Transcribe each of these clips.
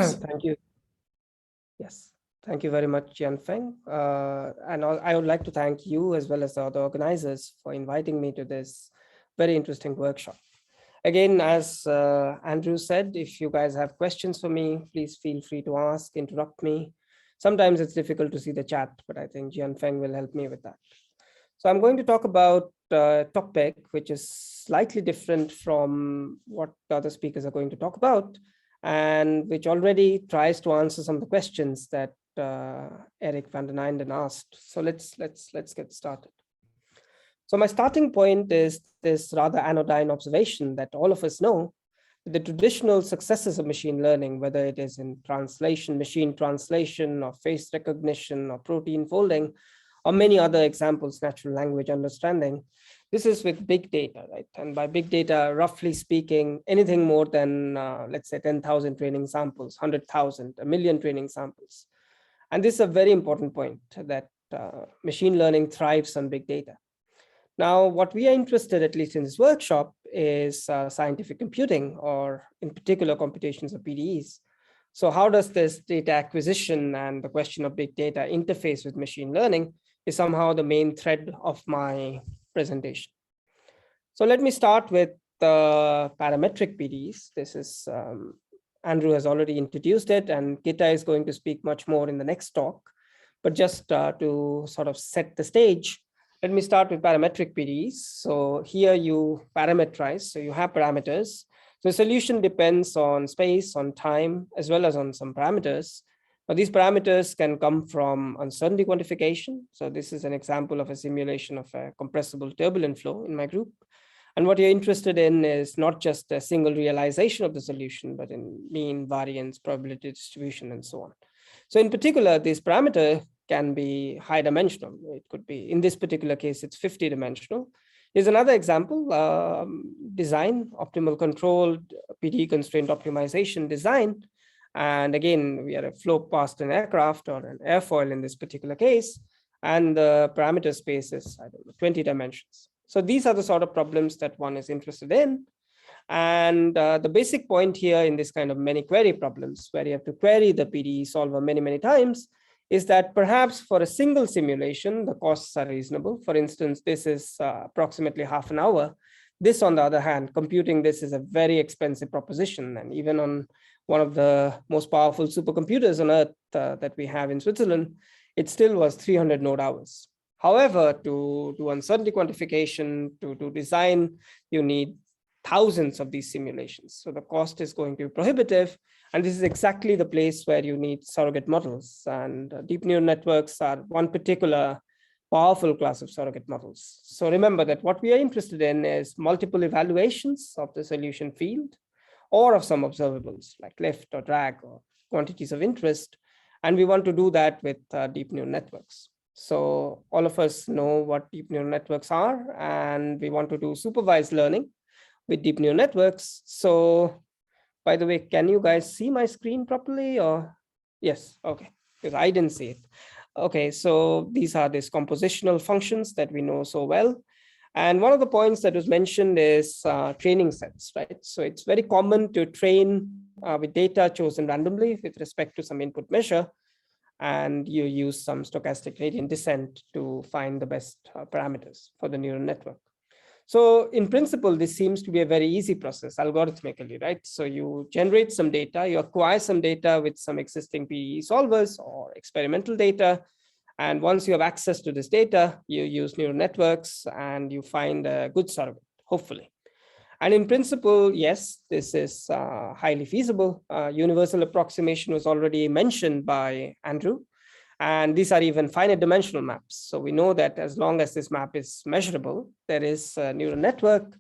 Yes. Thank you. Yes. Thank you very much, Jianfeng. I would like to thank you as well as the other organizers for inviting me to this very interesting workshop. Again, as Andrew said, if you guys have questions for me, please feel free to ask, interrupt me. Sometimes it's difficult to see the chat, but I think Jianfeng will help me with that. So I'm going to talk about a topic which is slightly different from what the other speakers are going to talk about, and which already tries to answer some of the questions that Eric van den Einden asked. So let's get started. So my starting point is this rather anodyne observation that all of us know the traditional successes of machine learning, whether it is in translation, machine translation, or face recognition, or protein folding, or many other examples, natural language understanding. This is with big data, right? And by big data, roughly speaking, anything more than, let's say, 10,000 training samples, 100,000, a million training samples. And this is a very important point that machine learning thrives on big data. Now, what we are interested, at least in this workshop, is scientific computing, or in particular, computations of PDEs. So how does this data acquisition and the question of big data interface with machine learning is somehow the main thread of my presentation. So let me start with the parametric PDEs. This is, Andrew has already introduced it, and Gita is going to speak much more in the next talk. But just to sort of set the stage, let me start with parametric PDEs. So here you parameterize, so you have parameters. The solution depends on space, on time, as well as on some parameters. Now, these parameters can come from uncertainty quantification. So this is an example of a simulation of a compressible turbulent flow in my group. And what you're interested in is not just a single realization of the solution, but in mean, variance, probability distribution, and so on. So in particular, this parameter can be high dimensional. It could be, in this particular case, it's 50 dimensional. Here's another example, design, optimal control, PD constraint optimization design. And again, we are a flow past an aircraft or an airfoil in this particular case. And the parameter space is, I don't know, 20 dimensions. So these are the sort of problems that one is interested in. And the basic point here in this kind of many query problems, where you have to query the PDE solver many, many times, is that perhaps for a single simulation, the costs are reasonable. For instance, this is approximately half an hour. This, on the other hand, computing this is a very expensive proposition. And even on one of the most powerful supercomputers on Earth that we have in Switzerland, it still was 300 node hours. However, to do uncertainty quantification, to design, you need thousands of these simulations. So the cost is going to be prohibitive. And this is exactly the place where you need surrogate models. And deep neural networks are one particular powerful class of surrogate models. So remember that what we are interested in is multiple evaluations of the solution field or of some observables like lift or drag or quantities of interest. And we want to do that with deep neural networks. So all of us know what deep neural networks are, and we want to do supervised learning with deep neural networks. So by the way, can you guys see my screen properly, or? Yes, okay, because I didn't see it. Okay, so these are these compositional functions that we know so well. And one of the points that was mentioned is training sets, right? So it's very common to train with data chosen randomly with respect to some input measure, and you use some stochastic gradient descent to find the best parameters for the neural network. So in principle, this seems to be a very easy process algorithmically, right? So you generate some data, you acquire some data with some existing PDE solvers or experimental data. And once you have access to this data, you use neural networks and you find a good surrogate, hopefully. And in principle, yes, this is highly feasible. Universal approximation was already mentioned by Andrew. And these are even finite dimensional maps. So we know that as long as this map is measurable, there is a neural network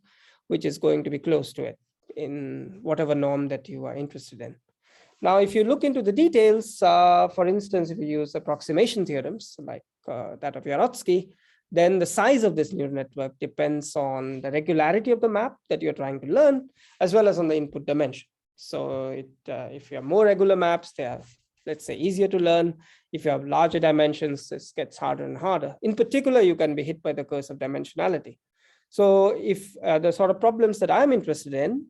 which is going to be close to it in whatever norm that you are interested in. Now, if you look into the details, for instance, if you use approximation theorems like that of Yarotsky, then the size of this neural network depends on the regularity of the map that you're trying to learn, as well as on the input dimension. So if you have more regular maps, they are, let's say, easier to learn. If you have larger dimensions, this gets harder and harder. In particular, you can be hit by the curse of dimensionality. So if the sort of problems that I'm interested in,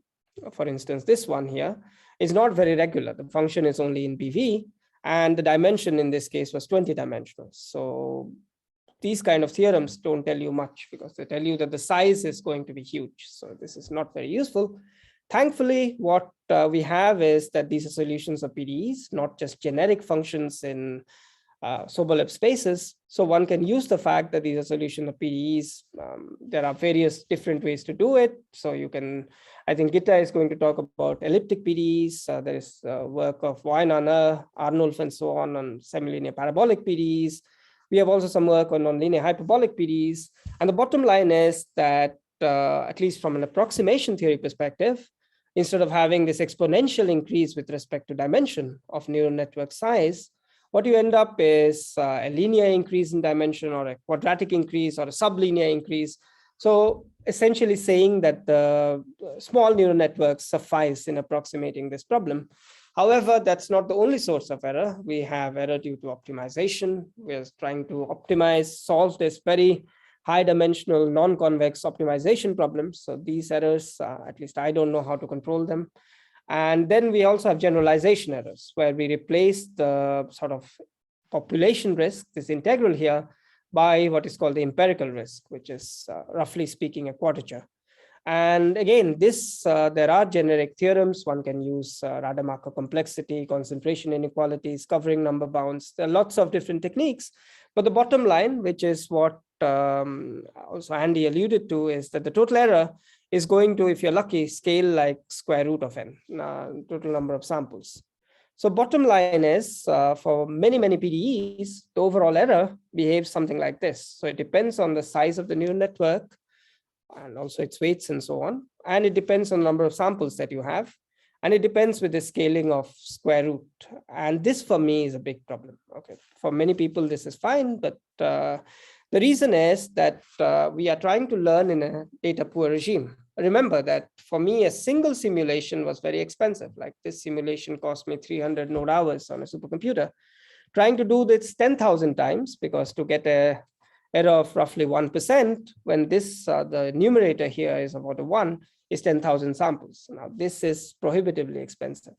for instance, this one here, is not very regular. The function is only in BV, and the dimension in this case was 20 dimensional. So these kind of theorems don't tell you much because they tell you that the size is going to be huge. So this is not very useful. Thankfully, what we have is that these are solutions of PDEs, not just generic functions in Sobolev spaces. So one can use the fact that these are solutions of PDEs. There are various different ways to do it. So you can, I think Gitta is going to talk about elliptic PDEs. There is work of Weinanner, Arnulf, and so on semilinear parabolic PDEs. We have also some work on nonlinear hyperbolic PDEs. And the bottom line is that, at least from an approximation theory perspective, instead of having this exponential increase with respect to dimension of neural network size, what you end up is a linear increase in dimension or a quadratic increase or a sublinear increase. So essentially saying that the small neural networks suffice in approximating this problem. However, that's not the only source of error. We have error due to optimization. We're trying to solve this very high dimensional non-convex optimization problems. So these errors, at least I don't know how to control them. And then we also have generalization errors where we replace the sort of population risk, this integral here, by what is called the empirical risk, which is roughly speaking a quadrature. And again, there are generic theorems. One can use Rademacher complexity, concentration inequalities, covering number bounds. There are lots of different techniques. But the bottom line, which is what also Andy alluded to, is that the total error is going to, if you're lucky, scale like square root of n, total number of samples. So bottom line is, for many, many PDEs, the overall error behaves something like this. So it depends on the size of the neural network, and also its weights and so on. And it depends on the number of samples that you have. And it depends with the scaling of square root. And this for me is a big problem. Okay, for many people, this is fine. But the reason is that we are trying to learn in a data poor regime. Remember that for me, a single simulation was very expensive. Like this simulation cost me 300 node hours on a supercomputer. Trying to do this 10,000 times, because to get a error of roughly 1%, when this, the numerator here is about a 1, is 10,000 samples. Now, this is prohibitively expensive.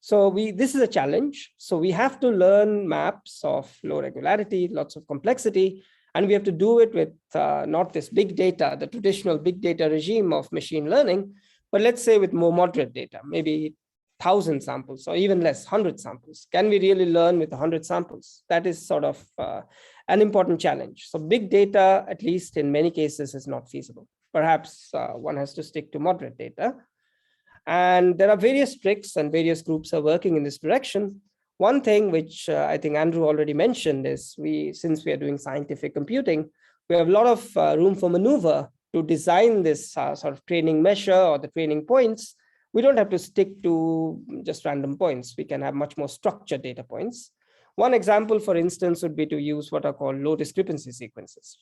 So this is a challenge. So we have to learn maps of low regularity, lots of complexity, and we have to do it with not this big data, the traditional big data regime of machine learning, but let's say with more moderate data, maybe 1,000 samples or even less, 100 samples. Can we really learn with 100 samples? That is sort of an important challenge. So big data, at least in many cases, is not feasible. Perhaps one has to stick to moderate data. And there are various tricks, and various groups are working in this direction. One thing which I think Andrew already mentioned is since we are doing scientific computing, we have a lot of room for maneuver to design this sort of training measure or the training points. We don't have to stick to just random points. We can have much more structured data points. One example, for instance, would be to use what are called low discrepancy sequences,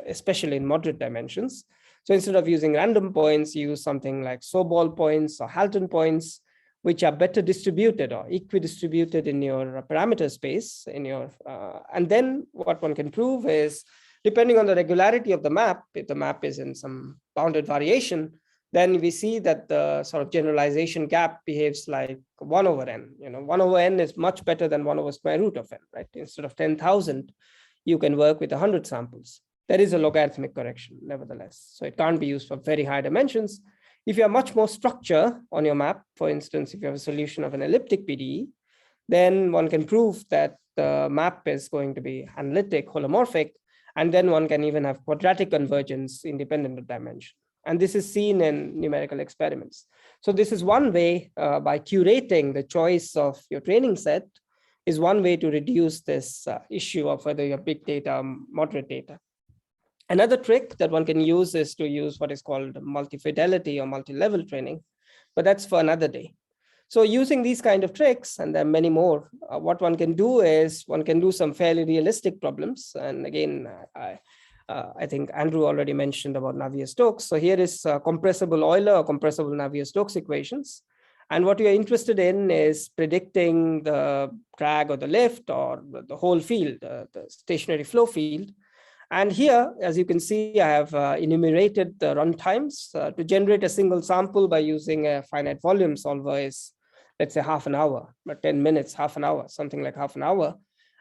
especially in moderate dimensions. So instead of using random points, you use something like Sobol points or Halton points, which are better distributed or equidistributed in your parameter space. And then what one can prove is, depending on the regularity of the map, if the map is in some bounded variation, then we see that the sort of generalization gap behaves like 1 over n. 1 over n is much better than 1 over square root of n, right? Instead of 10,000, you can work with 100 samples. There is a logarithmic correction, nevertheless. So it can't be used for very high dimensions. If you have much more structure on your map, for instance, if you have a solution of an elliptic PDE, then one can prove that the map is going to be analytic, holomorphic, and then one can even have quadratic convergence independent of dimension. And this is seen in numerical experiments. So this is one way, by curating the choice of your training set, is one way to reduce this issue of whether you have big data or moderate data. Another trick that one can use is to use what is called multi-fidelity or multi-level training, but that's for another day. So using these kind of tricks, and there are many more, what one can do is one can do some fairly realistic problems. And again, I think Andrew already mentioned about Navier-Stokes. So here is compressible Euler or compressible Navier-Stokes equations. And what you're interested in is predicting the drag or the lift or the whole field, the stationary flow field. And here, as you can see, I have enumerated the runtimes. To generate a single sample by using a finite volume solver is, let's say, half an hour, or 10 minutes, half an hour, something like half an hour.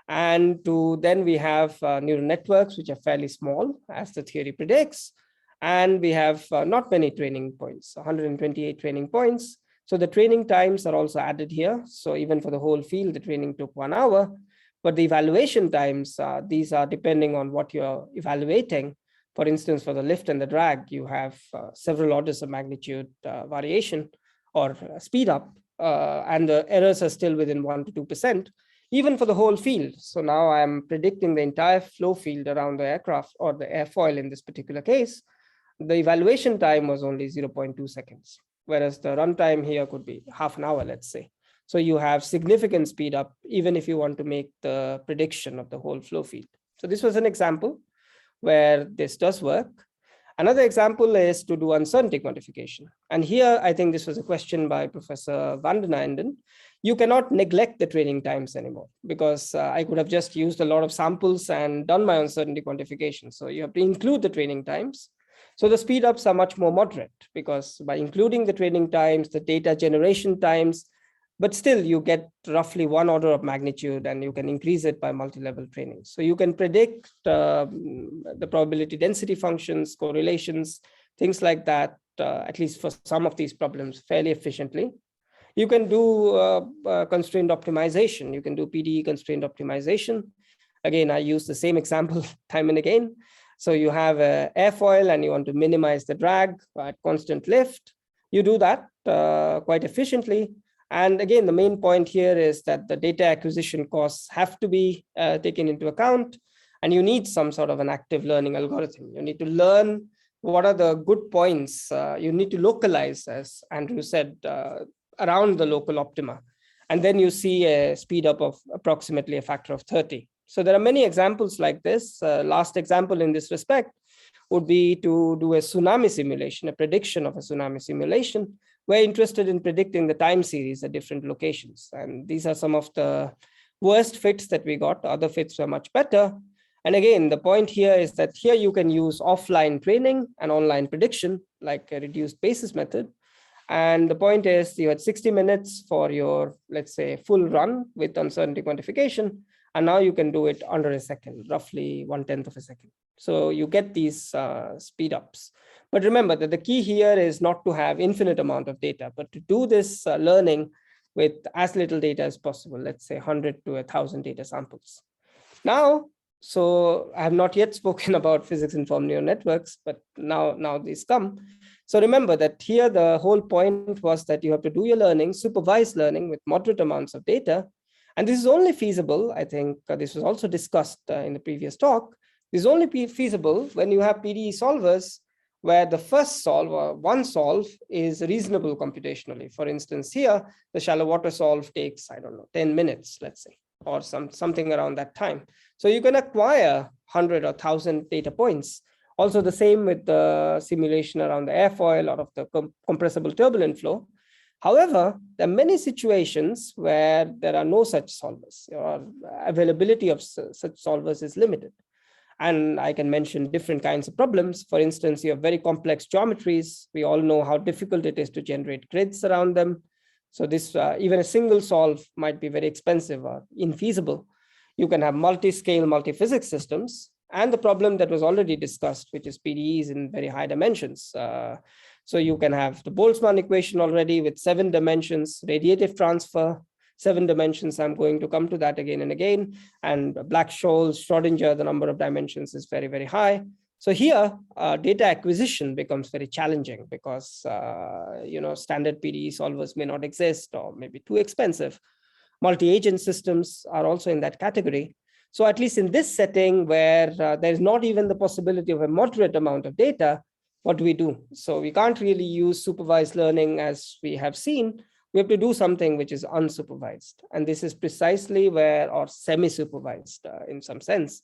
And then we have neural networks, which are fairly small, as the theory predicts. And we have not many training points, 128 training points. So the training times are also added here. So even for the whole field, the training took 1 hour. But the evaluation times, these are depending on what you're evaluating. For instance, for the lift and the drag, you have several orders of magnitude variation or speed up, and the errors are still within 1 to 2%, even for the whole field. So now I'm predicting the entire flow field around the aircraft or the airfoil in this particular case. The evaluation time was only 0.2 seconds, whereas the runtime here could be half an hour, let's say. So you have significant speed up, even if you want to make the prediction of the whole flow field. So this was an example where this does work. Another example is to do uncertainty quantification. And here, I think this was a question by Professor van den Einden. You cannot neglect the training times anymore, because I could have just used a lot of samples and done my uncertainty quantification. So you have to include the training times. So the speed ups are much more moderate, because by including the training times, the data generation times, but still you get roughly 1 order of magnitude, and you can increase it by multi-level training. So you can predict the probability density functions, correlations, things like that, at least for some of these problems, fairly efficiently. You can do constrained optimization. You can do PDE constrained optimization. Again, I use the same example time and again. So you have an airfoil and you want to minimize the drag at constant lift. You do that quite efficiently. And again, the main point here is that the data acquisition costs have to be taken into account, and you need some sort of an active learning algorithm. You need to learn what are the good points. You need to localize, as Andrew said, around the local optima. And then you see a speed up of approximately a factor of 30. So there are many examples like this. Last example in this respect would be to do a tsunami simulation, a prediction of a tsunami simulation. We're interested in predicting the time series at different locations. And these are some of the worst fits that we got. Other fits were much better. And again, the point here is that here you can use offline training and online prediction, like a reduced basis method. And the point is you had 60 minutes for your, let's say, full run with uncertainty quantification. And now you can do it under a second, roughly 1/10 of a second. So you get these speed ups. But remember that the key here is not to have infinite amount of data, but to do this learning with as little data as possible, let's say 100 to 1,000 data samples. Now, so I have not yet spoken about physics-informed neural networks, but now these come. So remember that here the whole point was that you have to do your learning, supervised learning with moderate amounts of data. And this is only feasible, I think this was also discussed in the previous talk, this is only feasible when you have PDE solvers where the first solve or one solve is reasonable computationally. For instance, here, the shallow water solve takes, I don't know, 10 minutes, let's say, or something around that time. So you can acquire 100 or 1,000 data points. Also the same with the simulation around the airfoil or of the compressible turbulent flow. However, there are many situations where there are no such solvers, or availability of such solvers is limited. And I can mention different kinds of problems. For instance, you have very complex geometries. We all know how difficult it is to generate grids around them. So this, even a single solve might be very expensive or infeasible. You can have multi-scale, multi-physics systems. And the problem that was already discussed, which is PDEs in very high dimensions. So you can have the Boltzmann equation already with 7 dimensions, radiative transfer, 7 dimensions. I'm going to come to that again and again. And Black-Scholes, Schrodinger, the number of dimensions is very, very high. So here, data acquisition becomes very challenging because standard PDE solvers may not exist or maybe too expensive. Multi-agent systems are also in that category. So at least in this setting where there is not even the possibility of a moderate amount of data, what do we do? So we can't really use supervised learning as we have seen. We have to do something which is unsupervised. And this is precisely where, or semi-supervised in some sense.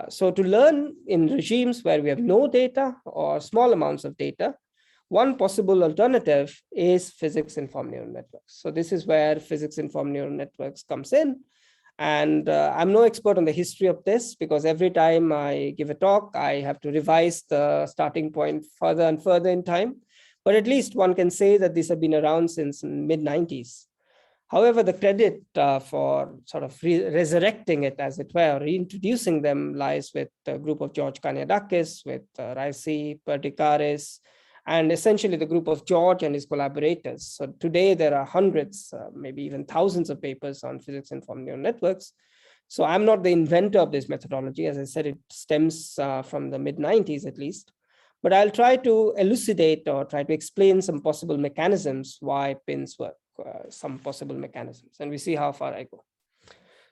So to learn in regimes where we have no data or small amounts of data, one possible alternative is physics-informed neural networks. So this is where physics-informed neural networks comes in. And I'm no expert on the history of this, because every time I give a talk, I have to revise the starting point further and further in time. But at least one can say that these have been around since mid 90s. However, the credit for sort of resurrecting it, as it were, reintroducing them, lies with the group of George Kaniadakis, with Raisi, Pertikaris, and essentially the group of George and his collaborators. So today there are hundreds, maybe even thousands of papers on physics-informed neural networks. So I'm not the inventor of this methodology. As I said, it stems from the mid-90s at least. But I'll try to elucidate or try to explain some possible mechanisms why pins work, some possible mechanisms, and we see how far I go.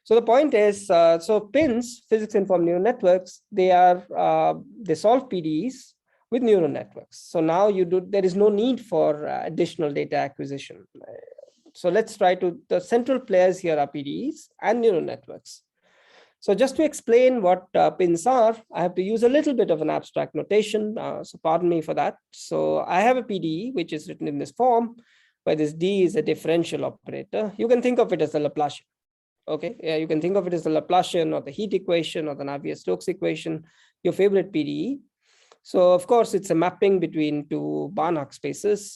So the point is, so pins, physics-informed neural networks, they solve PDEs with neural networks. So now there is no need for additional data acquisition. So let's try the central players here are PDEs and neural networks. So just to explain what pins are, I have to use a little bit of an abstract notation. So pardon me for that. So I have a PDE, which is written in this form, where this D is a differential operator. You can think of it as the Laplacian. Okay, yeah, you can think of it as the Laplacian or the heat equation or the Navier-Stokes equation, your favorite PDE. So of course, it's a mapping between two Banach spaces,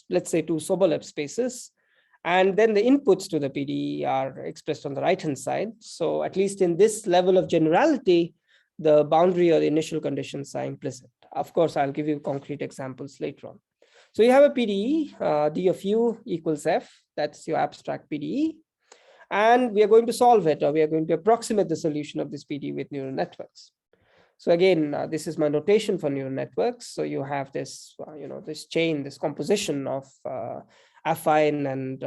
let's say two Sobolev spaces. And then the inputs to the PDE are expressed on the right-hand side. So at least in this level of generality, the boundary or the initial conditions are implicit. Of course, I'll give you concrete examples later on. So you have a PDE, D of U equals F. That's your abstract PDE. And we are going to solve it, or we are going to approximate the solution of this PDE with neural networks. So again, this is my notation for neural networks. So you have this, this chain, this composition of affine and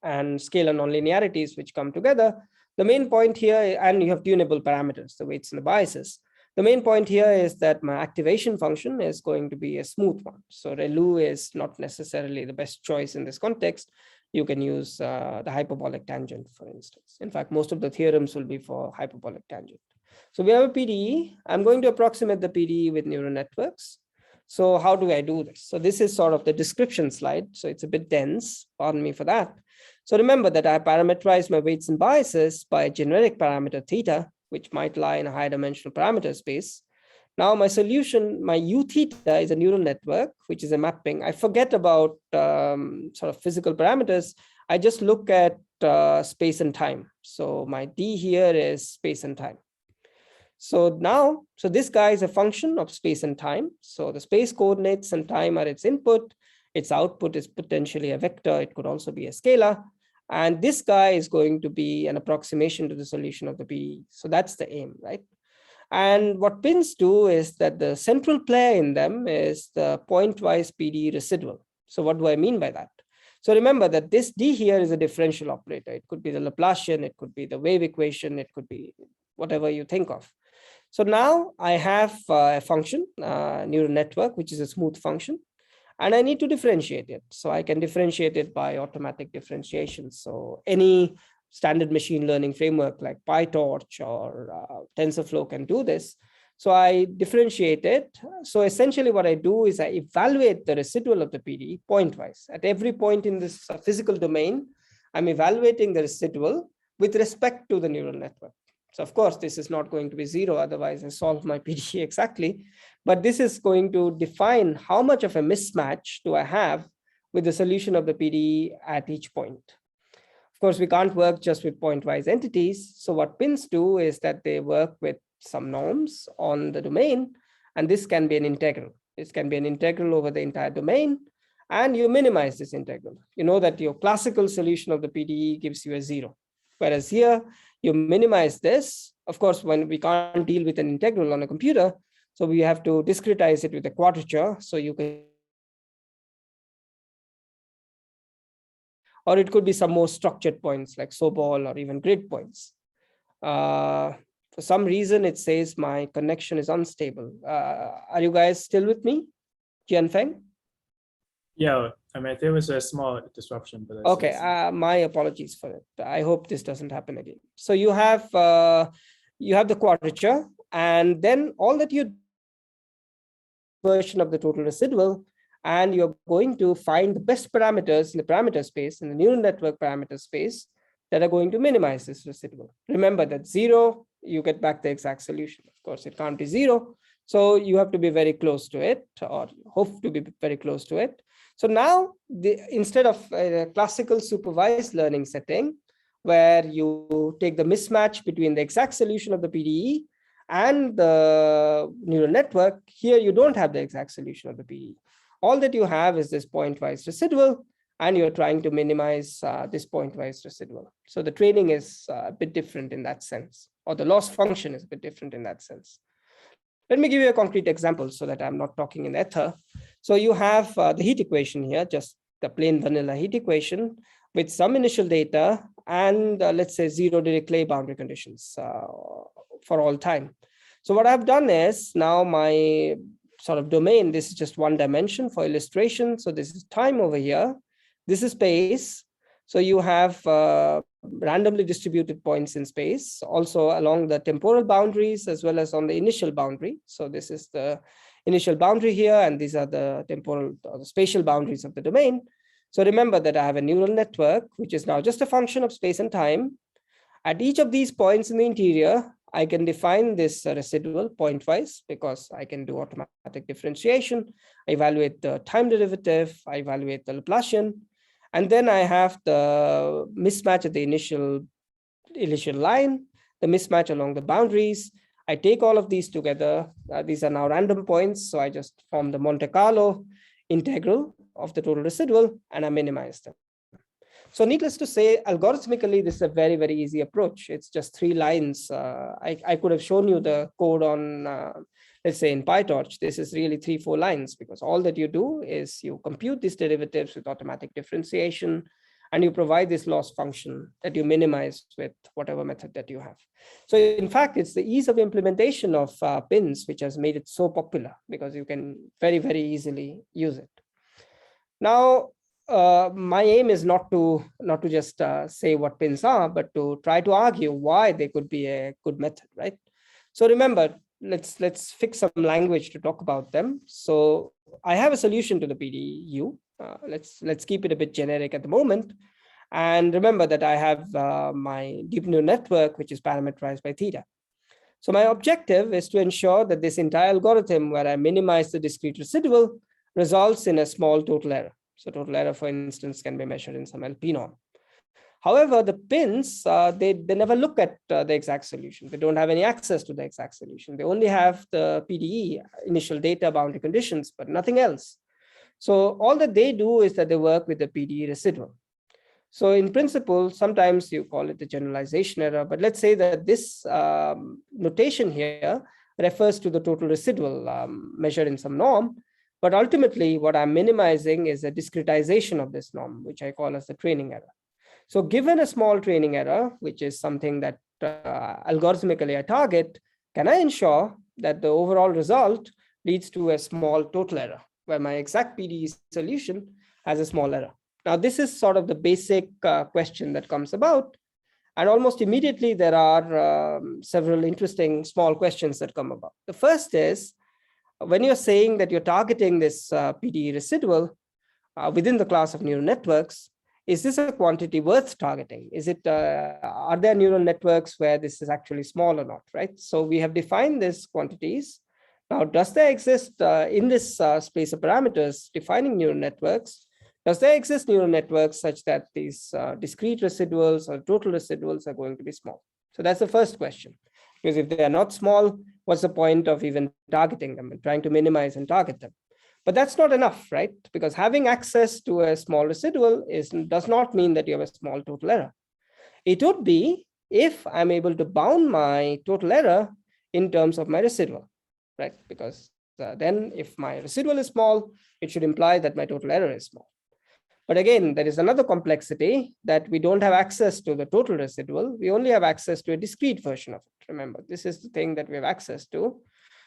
and scalar nonlinearities which come together. The main point here, and you have tunable parameters, the weights and the biases. The main point here is that my activation function is going to be a smooth one. So ReLU is not necessarily the best choice in this context. You can use the hyperbolic tangent, for instance. In fact, most of the theorems will be for hyperbolic tangent. So we have a PDE. I'm going to approximate the PDE with neural networks. So how do I do this? So this is sort of the description slide. So it's a bit dense, pardon me for that. So remember that I parameterize my weights and biases by a generic parameter theta, which might lie in a high dimensional parameter space. Now my solution, my U theta, is a neural network, which is a mapping. I forget about sort of physical parameters. I just look at space and time. So my D here is space and time. So now, so this guy is a function of space and time. So the space coordinates and time are its input. Its output is potentially a vector. It could also be a scalar. And this guy is going to be an approximation to the solution of the PDE. So that's the aim, right? And what pins do is that the central player in them is the pointwise PDE residual. So what do I mean by that? So remember that this D here is a differential operator. It could be the Laplacian, it could be the wave equation, it could be whatever you think of. So now I have a function, neural network, which is a smooth function, and I need to differentiate it. So I can differentiate it by automatic differentiation. So any standard machine learning framework like PyTorch or TensorFlow can do this. So I differentiate it. So essentially what I do is I evaluate the residual of the PDE pointwise. At every point in this physical domain, I'm evaluating the residual with respect to the neural network. So of course, this is not going to be zero, otherwise I solve my PDE exactly. But this is going to define how much of a mismatch do I have with the solution of the PDE at each point. Of course, we can't work just with pointwise entities. So what pins do is that they work with some norms on the domain, and this can be an integral. This can be an integral over the entire domain, and you minimize this integral. You know that your classical solution of the PDE gives you a zero. Whereas here, you minimize this. Of course, when we can't deal with an integral on a computer, so we have to discretize it with a quadrature. So you can, or it could be some more structured points like Sobol or even grid points. For some reason, it says my connection is unstable. Are you guys still with me, Jianfeng? Yeah, I mean, there was a small disruption, but okay. My apologies for it. I hope this doesn't happen again. So you have the quadrature, and then all that you version of the total residual, and you're going to find the best parameters in the parameter space, in the neural network parameter space, that are going to minimize this residual. Remember that 0, you get back the exact solution. Of course, it can't be 0. So you have to be very close to it, or hope to be very close to it. So now, instead of a classical supervised learning setting, where you take the mismatch between the exact solution of the PDE and the neural network, here you don't have the exact solution of the PDE. All that you have is this pointwise residual, and you're trying to minimize this pointwise residual. So the training is a bit different in that sense, or the loss function is a bit different in that sense. Let me give you a concrete example so that I'm not talking in ether. So you have the heat equation here, just the plain vanilla heat equation with some initial data and let's say 0 Dirichlet boundary conditions for all time. So what I've done is, now my sort of domain, this is just one dimension for illustration. So this is time over here. This is space. So you have randomly distributed points in space, also along the temporal boundaries as well as on the initial boundary. So this is the initial boundary here, and these are the temporal or the spatial boundaries of the domain. So remember that I have a neural network, which is now just a function of space and time. At each of these points in the interior, I can define this residual pointwise, because I can do automatic differentiation. I evaluate the time derivative, I evaluate the Laplacian, and then I have the mismatch at the initial line, the mismatch along the boundaries. I take all of these together. These are now random points. So I just form the Monte Carlo integral of the total residual, and I minimize them. So needless to say, algorithmically, this is a very, very easy approach. It's just 3 lines. I could have shown you the code on, let's say in PyTorch. This is really 3-4 lines, because all that you do is you compute these derivatives with automatic differentiation, and you provide this loss function that you minimize with whatever method that you have. So in fact, it's the ease of implementation of pins which has made it so popular, because you can very, very easily use it. Now, my aim is not to just say what pins are, but to try to argue why they could be a good method, right? So remember, let's fix some language to talk about them. So I have a solution to the PDU. Let's keep it a bit generic at the moment. And remember that I have my deep neural network, which is parameterized by theta. So my objective is to ensure that this entire algorithm, where I minimize the discrete residual, results in a small total error. So total error, for instance, can be measured in some LP norm. However, the pins, they never look at the exact solution. They don't have any access to the exact solution. They only have the PDE, initial data, boundary conditions, but nothing else. So all that they do is that they work with the PDE residual. So in principle, sometimes you call it the generalization error, but let's say that this notation here refers to the total residual measured in some norm. But ultimately, what I'm minimizing is a discretization of this norm, which I call as the training error. So given a small training error, which is something that algorithmically I target, can I ensure that the overall result leads to a small total error, where my exact PDE solution has a small error? Now, this is sort of the basic question that comes about. And almost immediately, there are several interesting small questions that come about. The first is, when you're saying that you're targeting this PDE residual within the class of neural networks, is this a quantity worth targeting? Is it, are there neural networks where this is actually small or not, right? So we have defined these quantities. Now, does there exist in this space of parameters defining neural networks, does there exist neural networks such that these discrete residuals or total residuals are going to be small? So that's the first question. Because if they are not small, what's the point of even targeting them and trying to minimize and target them? But that's not enough, right? Because having access to a small residual does not mean that you have a small total error. It would be if I'm able to bound my total error in terms of my residual, right? Because then if my residual is small, it should imply that my total error is small. But again, there is another complexity, that we don't have access to the total residual. We only have access to a discrete version of it. Remember, this is the thing that we have access to.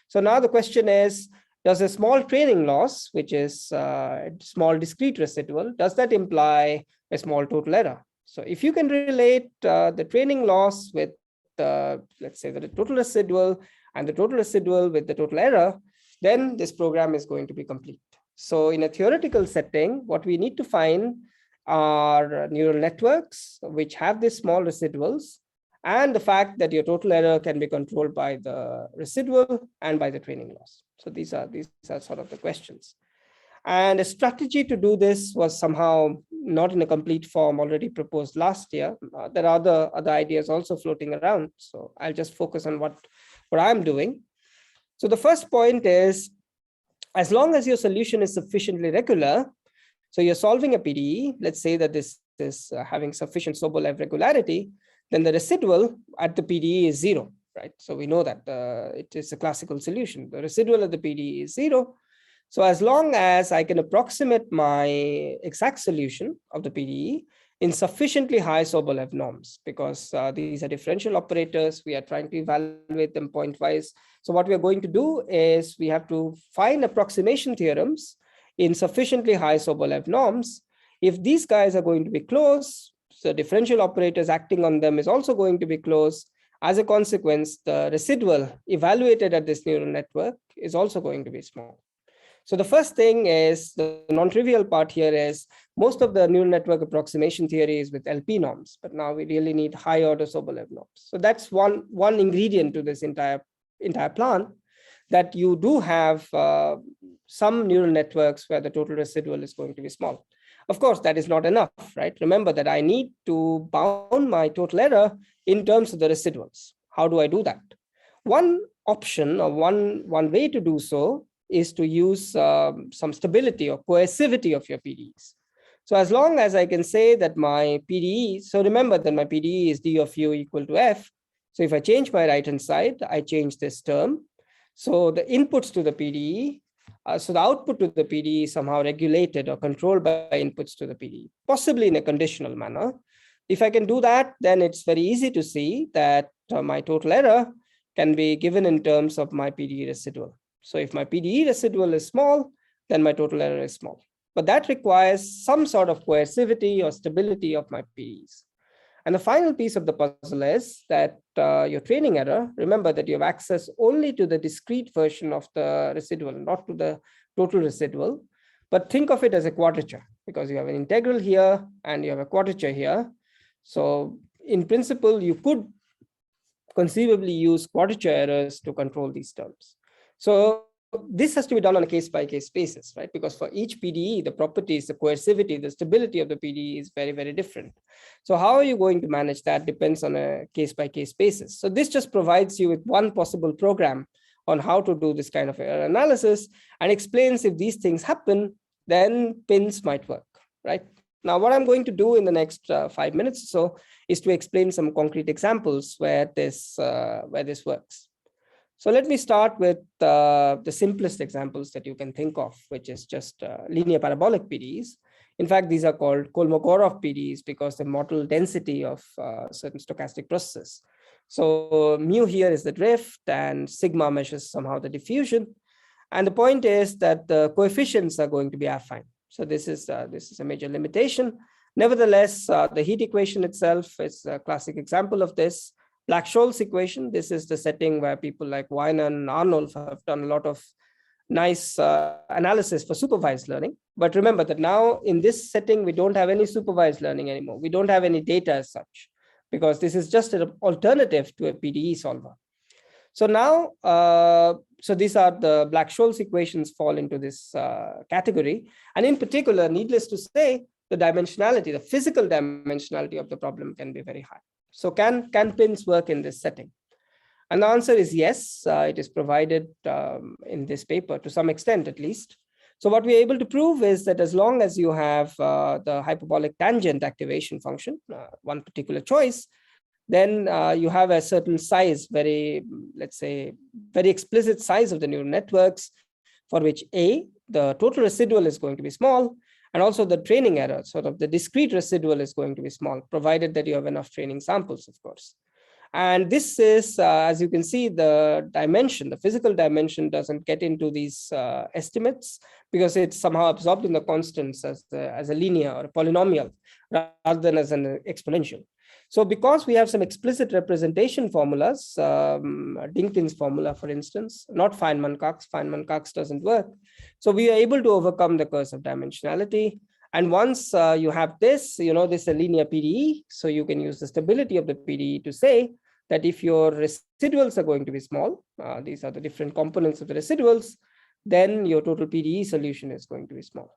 So now the question is, does a small training loss, which is a small discrete residual, does that imply a small total error? So if you can relate the training loss with, let's say, the total residual, and the total residual with the total error, then this program is going to be complete. So in a theoretical setting, what we need to find are neural networks which have these small residuals, and the fact that your total error can be controlled by the residual and by the training loss. So these are sort of the questions. And a strategy to do this was somehow not in a complete form already proposed last year. There are other ideas also floating around. So I'll just focus on what I'm doing. So the first point is, as long as your solution is sufficiently regular, so you're solving a PDE, let's say that this is having sufficient Sobolev regularity, then the residual at the PDE is 0, right? So we know that it is a classical solution. The residual at the PDE is 0. So as long as I can approximate my exact solution of the PDE in sufficiently high Sobolev norms, because these are differential operators, we are trying to evaluate them pointwise. So what we are going to do is we have to find approximation theorems in sufficiently high Sobolev norms. If these guys are going to be close, so differential operators acting on them is also going to be close. As a consequence, the residual evaluated at this neural network is also going to be small. So the first thing is, the non-trivial part here is, most of the neural network approximation theory is with LP norms, but now we really need high order Sobolev norms. So that's one ingredient to this entire plan, that you do have some neural networks where the total residual is going to be small. Of course, that is not enough, right? Remember that I need to bound my total error in terms of the residuals. How do I do that? One option, or one way to do so, is to use some stability or coercivity of your PDEs. So as long as I can say that my PDE, so remember that my PDE is D of U equal to F. So if I change my right-hand side, I change this term. So the inputs to the PDE, so the output to the PDE is somehow regulated or controlled by inputs to the PDE, possibly in a conditional manner. If I can do that, then it's very easy to see that my total error can be given in terms of my PDE residual. So if my PDE residual is small, then my total error is small. But that requires some sort of coercivity or stability of my PDEs. And the final piece of the puzzle is that your training error, remember that you have access only to the discrete version of the residual, not to the total residual. But think of it as a quadrature, because you have an integral here and you have a quadrature here. So in principle, you could conceivably use quadrature errors to control these terms. So this has to be done on a case-by-case basis, right? Because for each PDE, the properties, the coercivity, the stability of the PDE is very, very different. So how are you going to manage that depends on a case-by-case basis. So this just provides you with one possible program on how to do this kind of error analysis, and explains if these things happen, then pins might work, right? Now, what I'm going to do in the next 5 minutes or so is to explain some concrete examples where this works. So let me start with the simplest examples that you can think of, which is just linear parabolic PDEs. In fact, these are called Kolmogorov PDEs because they model density of certain stochastic processes. So mu here is the drift, and sigma measures somehow the diffusion. And the point is that the coefficients are going to be affine. So this is a major limitation. Nevertheless, the heat equation itself is a classic example of this. Black-Scholes equation, this is the setting where people like Weiner and Arnold have done a lot of nice analysis for supervised learning. But remember that now in this setting, we don't have any supervised learning anymore. We don't have any data as such, because this is just an alternative to a PDE solver. So now, so these are the Black-Scholes equations fall into this category. And in particular, needless to say, the dimensionality, the physical dimensionality of the problem can be very high. So can pins work in this setting? And the answer is yes. It is provided in this paper to some extent, at least. So what we're able to prove is that as long as you have the hyperbolic tangent activation function, one particular choice, then you have a certain size, let's say, very explicit size of the neural networks, for which A, the total residual is going to be small, and also the training error, sort of the discrete residual, is going to be small, provided that you have enough training samples, of course. And this is, as you can see, the dimension, the physical dimension doesn't get into these estimates because it's somehow absorbed in the constants as a linear or a polynomial rather than as an exponential. So because we have some explicit representation formulas, Dingtin's formula, for instance, not Feynman-Cox doesn't work. So we are able to overcome the curse of dimensionality. And once you have this, this is a linear PDE. So you can use the stability of the PDE to say that if your residuals are going to be small, these are the different components of the residuals, then your total PDE solution is going to be small.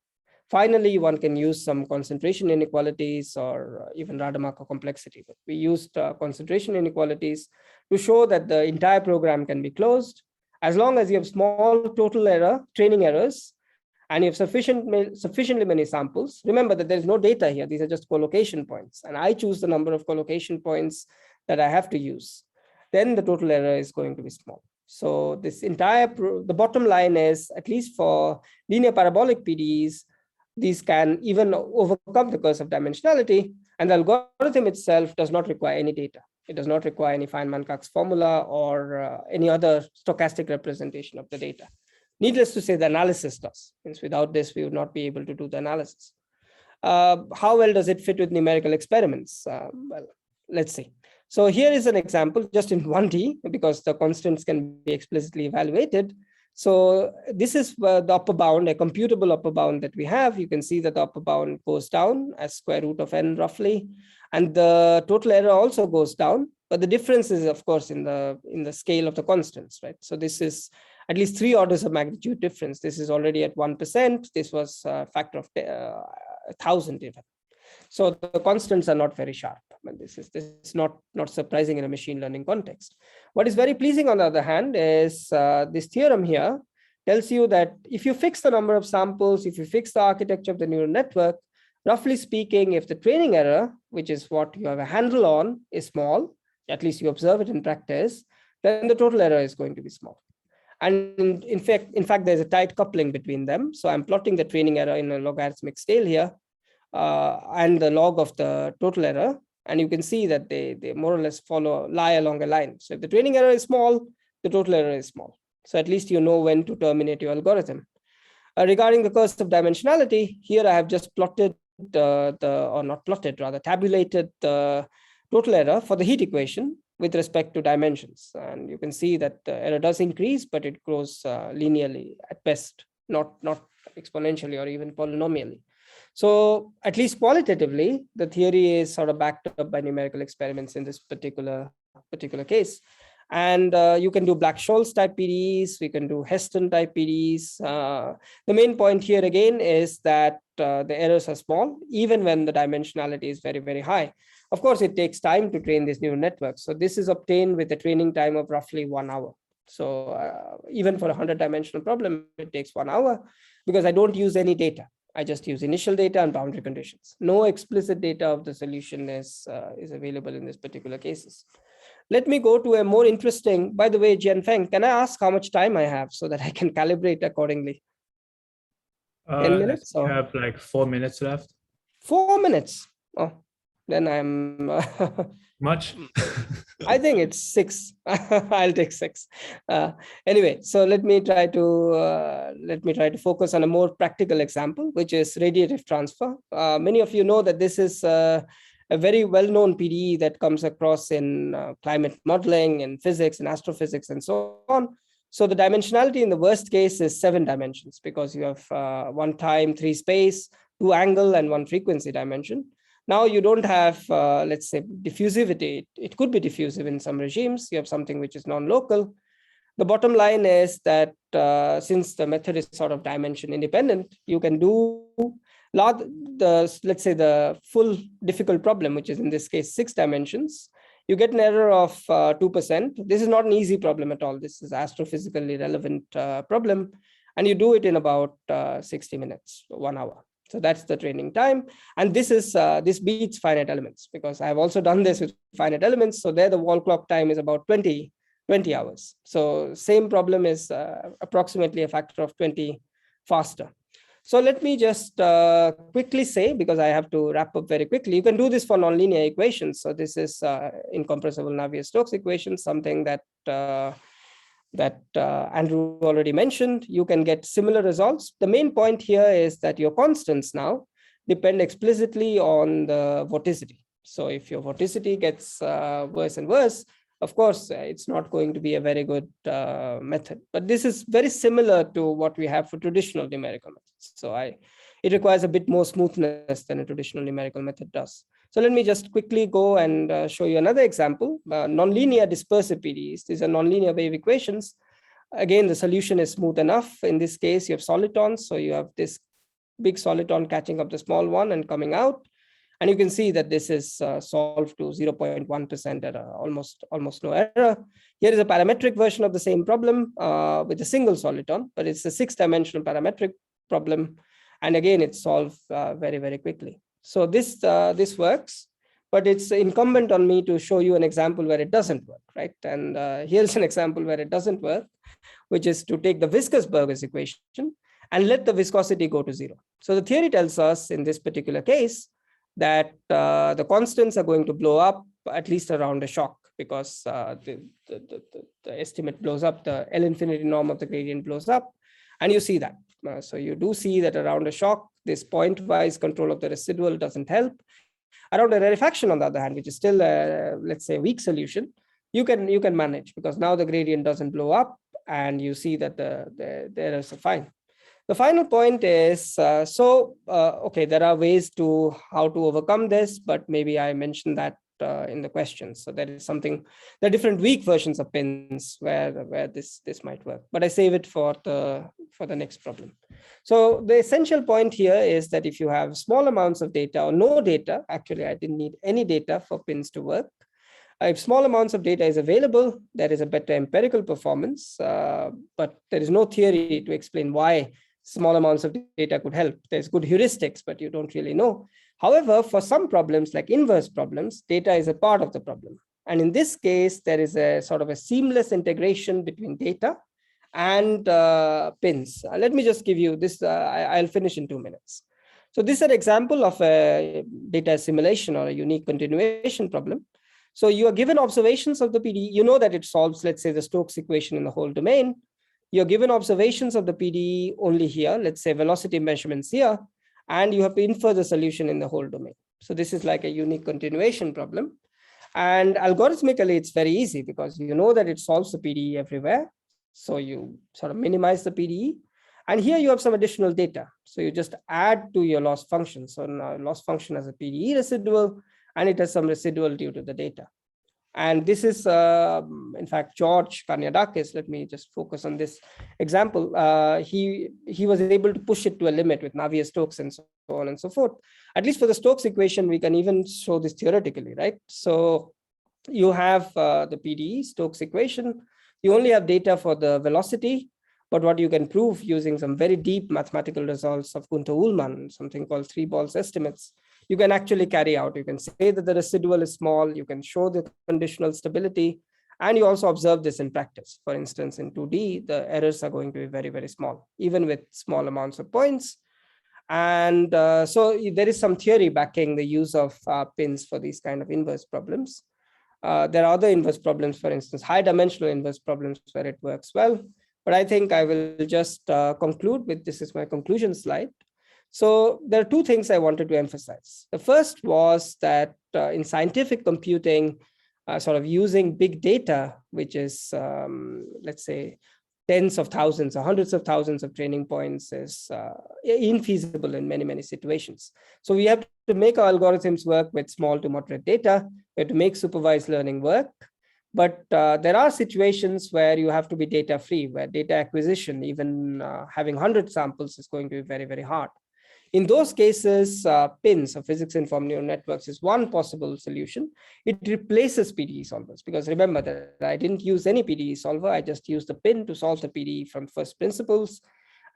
Finally, one can use some concentration inequalities or even Rademacher complexity. But we used concentration inequalities to show that the entire program can be closed as long as you have small total error, training errors, and you have sufficiently many samples. Remember that there's no data here. These are just collocation points. And I choose the number of collocation points that I have to use. Then the total error is going to be small. So this the bottom line is, at least for linear parabolic PDEs, these can even overcome the curse of dimensionality, and the algorithm itself does not require any data. It does not require any Feynman-Cox formula or any other stochastic representation of the data. Needless to say, the analysis does. Means without this, we would not be able to do the analysis. How well does it fit with numerical experiments? Well, let's see. So here is an example just in 1D, because the constants can be explicitly evaluated. So this is the upper bound, a computable upper bound that we have. You can see that the upper bound goes down as square root of n roughly, and the total error also goes down. But the difference is, of course, in the scale of the constants, right? So this is at least 3 orders of magnitude difference. This is already at 1%. This was a factor of 1,000 even. So the constants are not very sharp. And this is not surprising in a machine learning context. What is very pleasing, on the other hand, is this theorem here tells you that if you fix the number of samples, if you fix the architecture of the neural network, roughly speaking, if the training error, which is what you have a handle on, is small, at least you observe it in practice, then the total error is going to be small. And in fact, there's a tight coupling between them. So I'm plotting the training error in a logarithmic scale here, and the log of the total error. And you can see that they more or less lie along a line. So if the training error is small, the total error is small. So at least you know when to terminate your algorithm. Regarding the curse of dimensionality, here I have just plotted tabulated the total error for the heat equation with respect to dimensions. And you can see that the error does increase, but it grows linearly at best, not exponentially or even polynomially. So at least qualitatively, the theory is sort of backed up by numerical experiments in this particular case. And you can do Black-Scholes type PDEs, we can do Heston type PDEs. The main point here again is that the errors are small, even when the dimensionality is very, very high. Of course, it takes time to train these neural networks. So this is obtained with a training time of roughly 1 hour. So even for a 100-dimensional problem, it takes 1 hour, because I don't use any data. I just use initial data and boundary conditions. No explicit data of the solution is available in this particular cases. Let me go to a more interesting, by the way, Jianfeng, can I ask how much time I have so that I can calibrate accordingly? 10 minutes? We have like 4 minutes left. 4 minutes? Oh, then I'm... Much? I think it's 6. I'll take 6. Anyway, so let me try to focus on a more practical example, which is radiative transfer. Many of you know that this is a very well-known PDE that comes across in climate modeling and physics and astrophysics and so on. So the dimensionality in the worst case is 7 dimensions, because you have 1 time, 3 space, 2 angle, and 1 frequency dimension. Now you don't have, let's say, diffusivity. It could be diffusive in some regimes. You have something which is non-local. The bottom line is that since the method is sort of dimension independent, you can do let's say the full difficult problem, which is in this case 6 dimensions. You get an error of 2%. This is not an easy problem at all. This is astrophysically relevant problem. And you do it in about 60 minutes, 1 hour. So that's the training time. And this beats finite elements, because I've also done this with finite elements. So there the wall clock time is about 20 hours. So same problem is approximately a factor of 20 faster. So let me just quickly say, because I have to wrap up very quickly, you can do this for nonlinear equations. So this is incompressible Navier-Stokes equation, something that Andrew already mentioned. You can get similar results. The main point here is that your constants now depend explicitly on the vorticity. So if your vorticity gets worse and worse, of course, it's not going to be a very good method. But this is very similar to what we have for traditional numerical methods. So it requires a bit more smoothness than a traditional numerical method does. So let me just quickly go and show you another example. Nonlinear dispersive PDEs. These are nonlinear wave equations. Again, the solution is smooth enough. In this case, you have solitons. So you have this big soliton catching up the small one and coming out. And you can see that this is solved to 0.1% error, almost no error. Here is a parametric version of the same problem with a single soliton, but it's a 6-dimensional parametric problem. And again, it's solved very, very quickly. So this works, but it's incumbent on me to show you an example where it doesn't work, right? And here's an example where it doesn't work, which is to take the viscous Burgers equation and let the viscosity go to 0. So the theory tells us in this particular case that the constants are going to blow up at least around a shock, because the estimate blows up, the L infinity norm of the gradient blows up, and you see that. So you do see that around a shock, this point-wise control of the residual doesn't help. Around a rarefaction, on the other hand, which is still, let's say, a weak solution, you can manage, because now the gradient doesn't blow up, and you see that the errors are fine. The final point is, okay, there are ways to how to overcome this, but maybe I mentioned that in the questions. So there is something, there are different weak versions of pins where this might work, but I save it for the next problem. So the essential point here is that if you have small amounts of data or no data, actually I didn't need any data for pins to work. If small amounts of data is available, there is a better empirical performance, but there is no theory to explain why small amounts of data could help. There's good heuristics, but you don't really know. However, for some problems like inverse problems, data is a part of the problem. And in this case, there is a sort of a seamless integration between data and pins. Let me just give you this. I'll finish in 2 minutes. So this is an example of a data assimilation or a unique continuation problem. So you are given observations of the PDE. You know that it solves, let's say, the Stokes equation in the whole domain. You're given observations of the PDE only here, let's say velocity measurements here, and you have to infer the solution in the whole domain. So this is like a unique continuation problem. And algorithmically, it's very easy, because you know that it solves the PDE everywhere. So you sort of minimize the PDE. And here you have some additional data. So you just add to your loss function. So now loss function has a PDE residual, and it has some residual due to the data. And this is, in fact, George Karniadakis. Let me just focus on this example. He was able to push it to a limit with Navier-Stokes and so on and so forth. At least for the Stokes equation, we can even show this theoretically, right? So you have the PDE Stokes equation. You only have data for the velocity, but what you can prove using some very deep mathematical results of Gunther Ullmann, something called 3 balls estimates, you can actually carry out. You can say that the residual is small, you can show the conditional stability, and you also observe this in practice. For instance, in 2D, the errors are going to be very, very small, even with small amounts of points. And so there is some theory backing the use of pins for these kind of inverse problems. There are other inverse problems, for instance, high dimensional inverse problems where it works well. But I think I will just conclude with, this is my conclusion slide. So there are 2 things I wanted to emphasize. The first was that in scientific computing, sort of using big data, which is, let's say, tens of thousands or hundreds of thousands of training points, is infeasible in many, many situations. So we have to make our algorithms work with small to moderate data. We have to make supervised learning work. But there are situations where you have to be data free, where data acquisition, even having 100 samples, is going to be very, very hard. In those cases, pins or physics-informed neural networks is one possible solution. It replaces PDE solvers, because remember that I didn't use any PDE solver. I just used the pin to solve the PDE from first principles.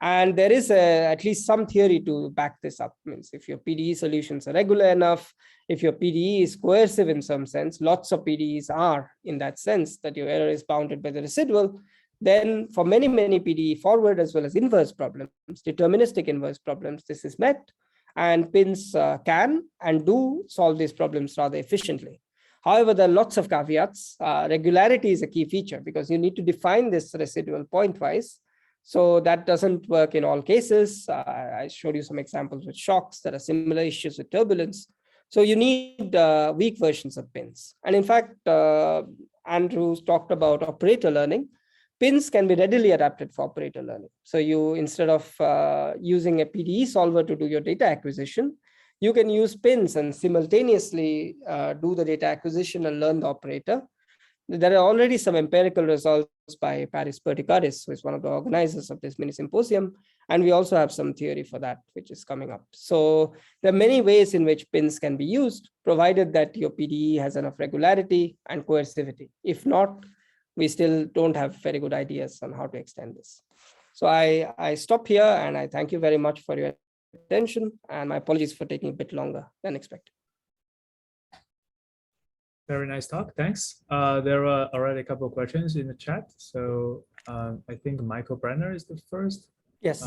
And there is at least some theory to back this up. Means if your PDE solutions are regular enough, if your PDE is coercive in some sense, lots of PDEs are in that sense that your error is bounded by the residual, then for many, many PDE forward as well as inverse problems, deterministic inverse problems, this is met, and pins can and do solve these problems rather efficiently. However, there are lots of caveats. Regularity is a key feature, because you need to define this residual pointwise. So that doesn't work in all cases. I showed you some examples with shocks. There are similar issues with turbulence. So you need weak versions of pins. And in fact, Andrew talked about operator learning. pins can be readily adapted for operator learning. So you, instead of using a PDE solver to do your data acquisition, you can use pins and simultaneously do the data acquisition and learn the operator. There are already some empirical results by Paris Perticaris, who is one of the organizers of this mini symposium. And we also have some theory for that, which is coming up. So there are many ways in which pins can be used, provided that your PDE has enough regularity and coercivity. If not, we still don't have very good ideas on how to extend this. So I stop here, and I thank you very much for your attention, and my apologies for taking a bit longer than expected. Very nice talk. Thanks. There are already a couple of questions in the chat. So I think Michael Brenner is the first. Yes.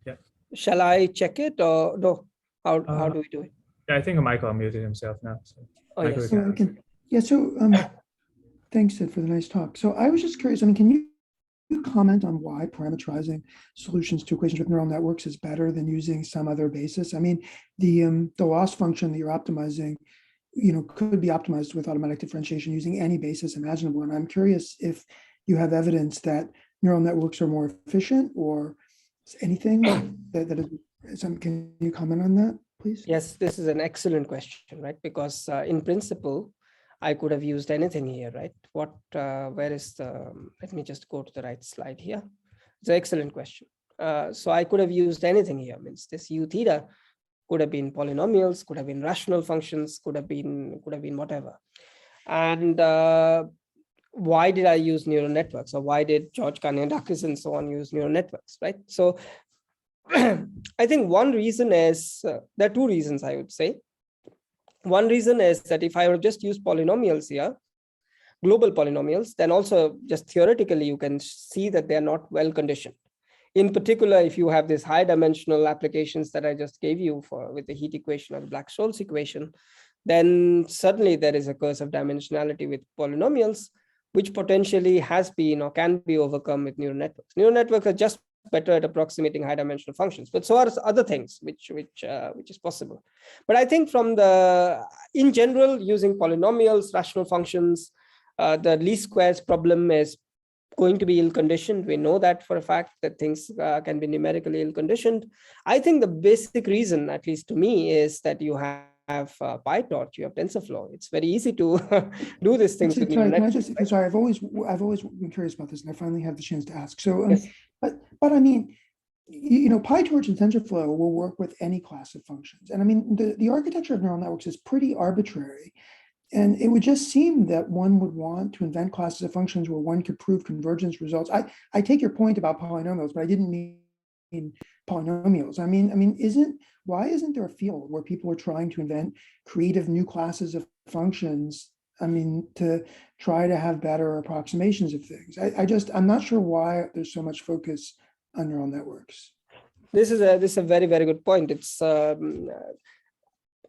Yeah. Shall I check it or no? How do we do it? Yeah, I think Michael unmuted himself now. So Oh, Michael, yes. Yeah. So thanks, Sid, for the nice talk. So I was just curious. I mean, can you comment on why parameterizing solutions to equations with neural networks is better than using some other basis? I mean, the loss function that you're optimizing, could be optimized with automatic differentiation using any basis imaginable. And I'm curious if you have evidence that neural networks are more efficient or anything that is. Can you comment on that, please? Yes, this is an excellent question, right? Because in principle, I could have used anything here, right? Where is the, let me just go to the right slide here. It's an excellent question. So I could have used anything here, means this U theta could have been polynomials, could have been rational functions, could have been whatever. And why did I use neural networks, or why did George Kaniadakis and so on use neural networks, right? So I think one reason is, there are two reasons I would say. One reason is that if I were just use polynomials here, global polynomials, then also just theoretically, you can see that they're not well conditioned. In particular, if you have these high dimensional applications that I just gave you with the heat equation or the Black-Scholes equation, then suddenly there is a curse of dimensionality with polynomials, which potentially has been or can be overcome with neural networks. Neural networks are just better at approximating high dimensional functions, but so are other things which is possible. But I think in general, using polynomials, rational functions, the least squares problem is going to be ill-conditioned. We know that for a fact, that things can be numerically ill-conditioned. I think the basic reason, at least to me, is that you have PyTorch, you have TensorFlow. It's very easy to do these things. Sorry, I've always been curious about this, and I finally have the chance to ask. So, yes. but I mean, PyTorch and TensorFlow will work with any class of functions, and I mean, the architecture of neural networks is pretty arbitrary. And it would just seem that one would want to invent classes of functions where one could prove convergence results. I take your point about polynomials, but I didn't mean polynomials. I mean, why isn't there a field where people are trying to invent creative new classes of functions? I mean, to try to have better approximations of things. I'm not sure why there's so much focus on neural networks. This is a very, very good point. It's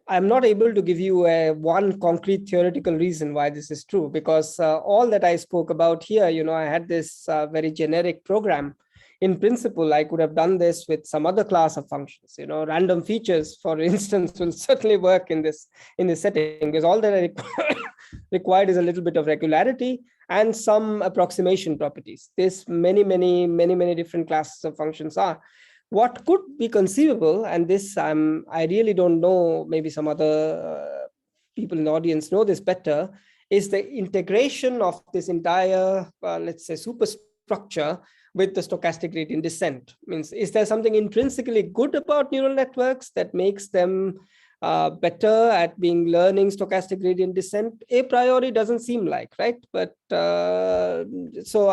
I'm not able to give you one concrete theoretical reason why this is true, because all that I spoke about here, I had this very generic program. In principle, I could have done this with some other class of functions. Random features, for instance, will certainly work in this setting, because all that I required is a little bit of regularity and some approximation properties. This many different classes of functions are. What could be conceivable, and this I really don't know, maybe some other people in the audience know this better, is the integration of this entire, let's say, superstructure with the stochastic gradient descent. Means, is there something intrinsically good about neural networks that makes them better at learning stochastic gradient descent? A priori doesn't seem like, right? But so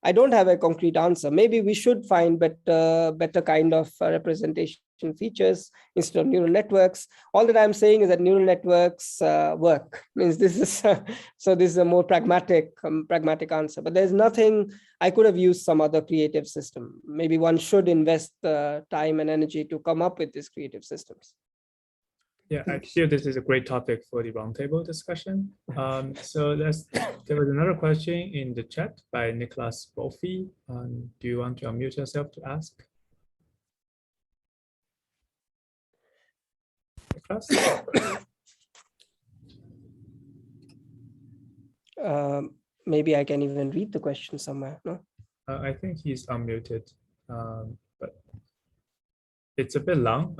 I don't have a concrete answer. Maybe we should find better kind of representation features instead of neural networks. All that I'm saying is that neural networks work. Means this is so this is a more pragmatic answer. But there's nothing. I could have used some other creative system. Maybe one should invest time and energy to come up with these creative systems. Yeah, I feel this is a great topic for the roundtable discussion. So there was another question in the chat by Nicholas Bolfi. Do you want to unmute yourself to ask? Nicholas? maybe I can even read the question somewhere. No? I think he's unmuted, but it's a bit long.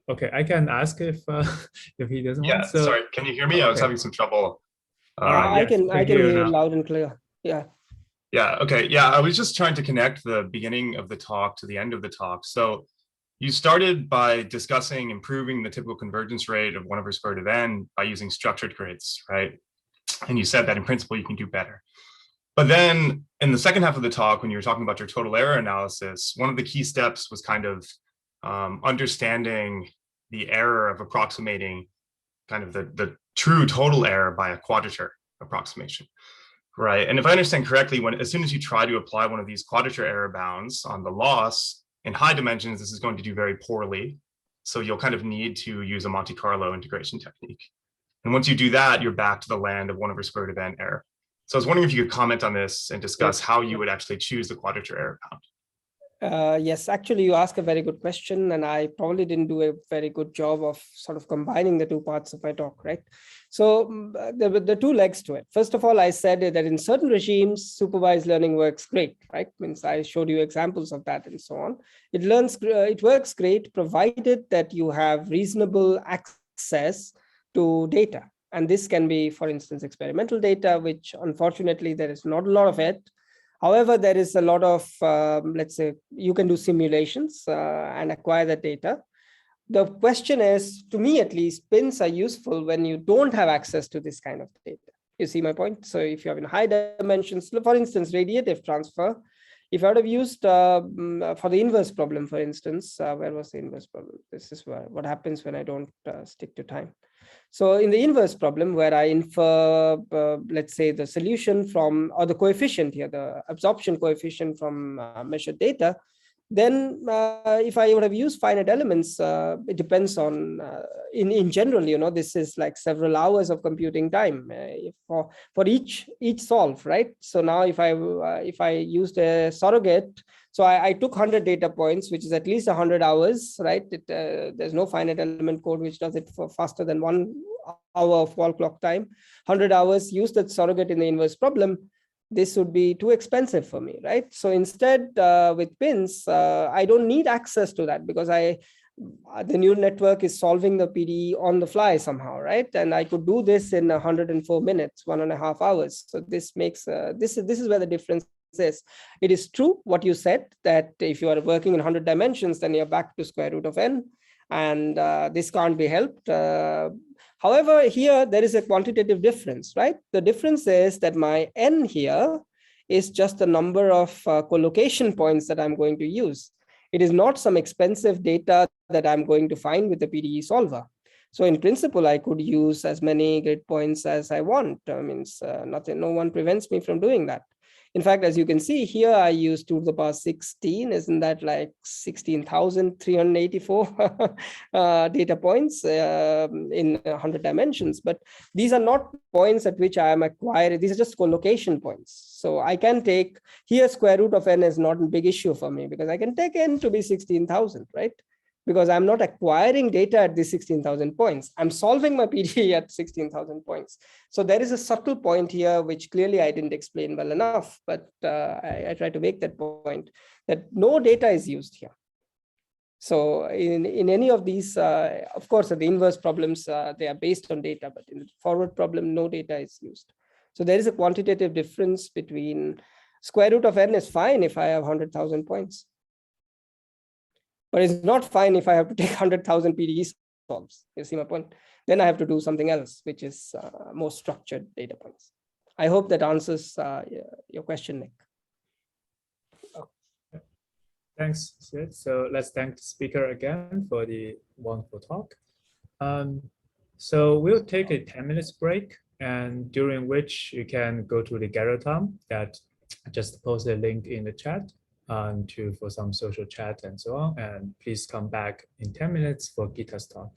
Okay, I can ask if if he doesn't Yeah, want. So, sorry, can you hear me? I was okay. having some trouble. All right, I yes, can we hear you now. loud and clear. Yeah. Yeah, okay. Yeah, I was just trying to connect the beginning of the talk to the end of the talk. So you started by discussing improving the typical convergence rate of 1 over square root of n by using structured grids, right? And you said that in principle, you can do better. But then in the second half of the talk, when you were talking about your total error analysis, one of the key steps was kind of understanding the error of approximating kind of the true total error by a quadrature approximation. Right. And if I understand correctly, as soon as you try to apply one of these quadrature error bounds on the loss in high dimensions, this is going to do very poorly. So you'll kind of need to use a Monte Carlo integration technique. And once you do that, you're back to the land of 1 over square root of n error. So I was wondering if you could comment on this and discuss how you would actually choose the quadrature error bound. Yes, actually, you ask a very good question, and I probably didn't do a very good job of sort of combining the two parts of my talk, right? So the two legs to it. First of all, I said that in certain regimes, supervised learning works great, right? Means I showed you examples of that and so on. It works great, provided that you have reasonable access to data. And this can be, for instance, experimental data, which unfortunately there is not a lot of it. However, there is a lot of, let's say, you can do simulations and acquire the data. The question is, to me at least, pins are useful when you don't have access to this kind of data. You see my point? So if you have in high dimensions, for instance, radiative transfer, if I would have used for the inverse problem, for instance, where was the inverse problem? This is what happens when I don't stick to time. So in the inverse problem, where I infer, let's say, the solution from, or the coefficient here, the absorption coefficient from measured data, then if I would have used finite elements, it depends on, in general, you know, this is like several hours of computing time for each solve, right? So now if I used a surrogate, so I took 100 data points, which is at least 100 hours, right? There's no finite element code which does it for faster than 1 hour of wall clock time. 100 hours, use that surrogate in the inverse problem. This would be too expensive for me, right? So instead, with pins, I don't need access to that because the neural network is solving the PDE on the fly somehow, right? And I could do this in 104 minutes, 1.5 hours. So this makes this is where the difference is. It is true what you said, that if you are working in 100 dimensions, then you're back to square root of n, and this can't be helped. However, here there is a quantitative difference, right? The difference is that my n here is just the number of collocation points that I'm going to use. It is not some expensive data that I'm going to find with the PDE solver. So in principle, I could use as many grid points as I want. No one prevents me from doing that. In fact, as you can see here, I use 2 to the power 16. Isn't that like 16,384 data points in 100 dimensions? But these are not points at which I am acquiring. These are just collocation points. So I can take here square root of n is not a big issue for me because I can take n to be 16,000, right? Because I'm not acquiring data at these 16,000 points. I'm solving my PDE at 16,000 points. So there is a subtle point here, which clearly I didn't explain well enough, but I try to make that point, that no data is used here. So in any of these, of course, the inverse problems, they are based on data, but in the forward problem, no data is used. So there is a quantitative difference between square root of n is fine if I have 100,000 points. But it's not fine if I have to take 100,000 PDE solves. You see my point? Then I have to do something else, which is more structured data points. I hope that answers your question, Nick. Okay. Thanks, Sid. So let's thank the speaker again for the wonderful talk. So we'll take a 10 minutes break, and during which you can go to the Garotom that I just posted a link in the chat. For some social chat and so on. And please come back in 10 minutes for Gita's talk.